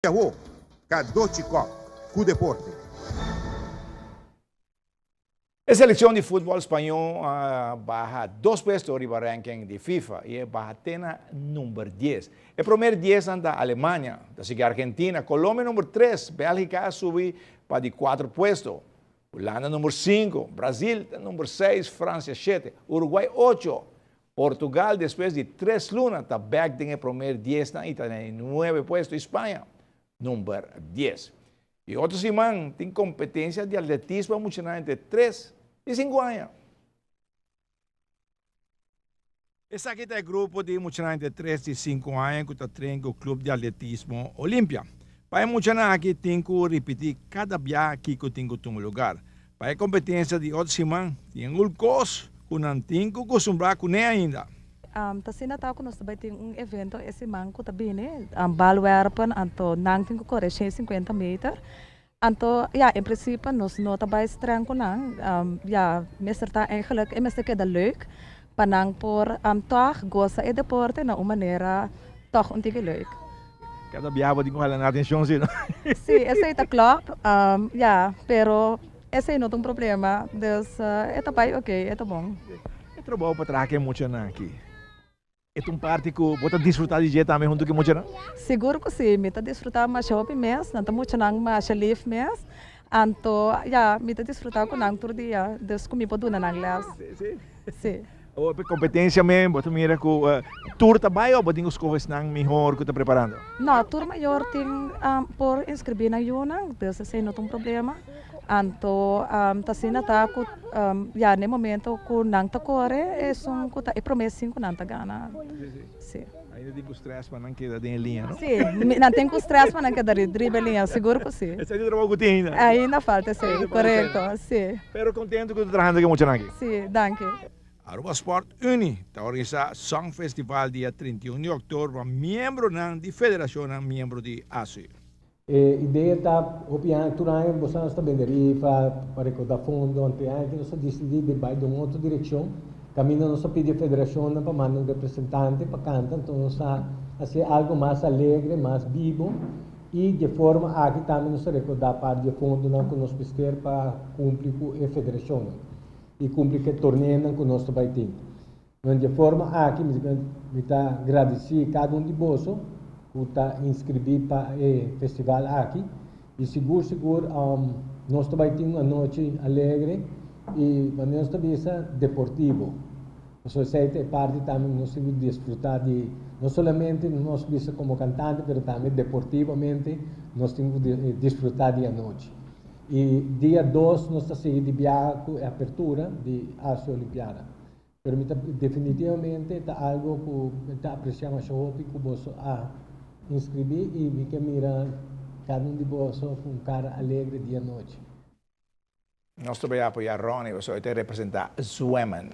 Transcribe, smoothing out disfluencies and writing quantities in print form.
Yahoo, Cadochicó, cu deporte. La selección de fútbol español baja 2 puestos arriba ranking de FIFA y baja tena número 10. El primer 10 anda Alemania, así que Argentina, Colombia número 3, Bélgica sube para de 4 puestos, Holanda número 5, Brasil número 6, Francia 7, Uruguay 8, Portugal después de 3 lunas está back en el primer 10 y está en 9 puestos, España número 10. Y otros semana tienen competencia de atletismo mucho entre 3 y 5 años. Esse aqui é o grupo de muitos de 3 e 5 anos que está treinando o clube de atletismo Olímpia. Para muitos aqui tem que repetir cada viagem que tem que tomar lugar. Para a competência de outra semana, tem um curso que não tem que acostumbrar com nem ainda. Tasina tahu ko nós vai ter evento esse manco também né balwerpen anto nang tem que correr 50 meter anto ja in principe nós nota bij streng konang ja meester ta eigenlijk en meester keda leuk panang por toch goza e deporte na uma maneira toch um tige leuk. Cada viagem tem que falar na atenção, sim. Sim, esse é klopt ja pero esse não tem problema dus é bem ok é bom. É trabalho para trás que é muito aqui. É parte que você desfrutar de dia também junto com muito não? Seguro que sim, me tá desfrutar mais shopping mês, não tá muito nang mais live mês, anto já me tá desfrutar com nang todo dia, des comi pode na nang las. Sim. Ou a competência mesmo, você mira que tour também ou botinho escolhes nang melhor que tá preparando? Não, tour maior tem por inscrever na yuna, des esse não tem problema. Anto tasina ta ko ya ne momento ko nang ta corre é sum ko ta e promessa ko nang ta gana. Sim. Ainda tem que stress para não quedar em linha, não? Sim, não tem que stress para não quedar drible linha, seguro que sim. Esse é o trabalho que tem ainda. Ainda falta, sim, correto, sim. Pero contento que tu trabalhando com muito aqui. Sim, danke. Aruba Sport Uni está organizando Song Festival dia 31 de outubro, membro da Federação, membro de ASI. Ideia está opiando tudo você está bem deriva para recordar fundo ontem que nós decidimos de vai de uma outra direção caminho nós pedir a federação para mandar representante para cantar então nós fazer algo mais alegre mais vivo e de forma aqui também nós recordar parte de fundo não que nós pesqueir para cumprir com a federação e cumprir que torneio que nós vai ter de forma aqui me está agradecer cada de bolso está inscrever para o festival aqui e seguro nós também temos uma noite alegre e nós também é deportivo a sociedade é parte também nós temos de desfrutar de não somente nós visa como cantante mas também deportivamente nós temos de desfrutar de a noite e dia 2 nós estamos seguindo de viagem com a abertura de Asia Olimpiada definitivamente é algo que apreciamos que você inscrever e vi que mira cada de vós com cara alegre dia e noite. Nós também apoiar Ronnie, você vai representar Zwemen.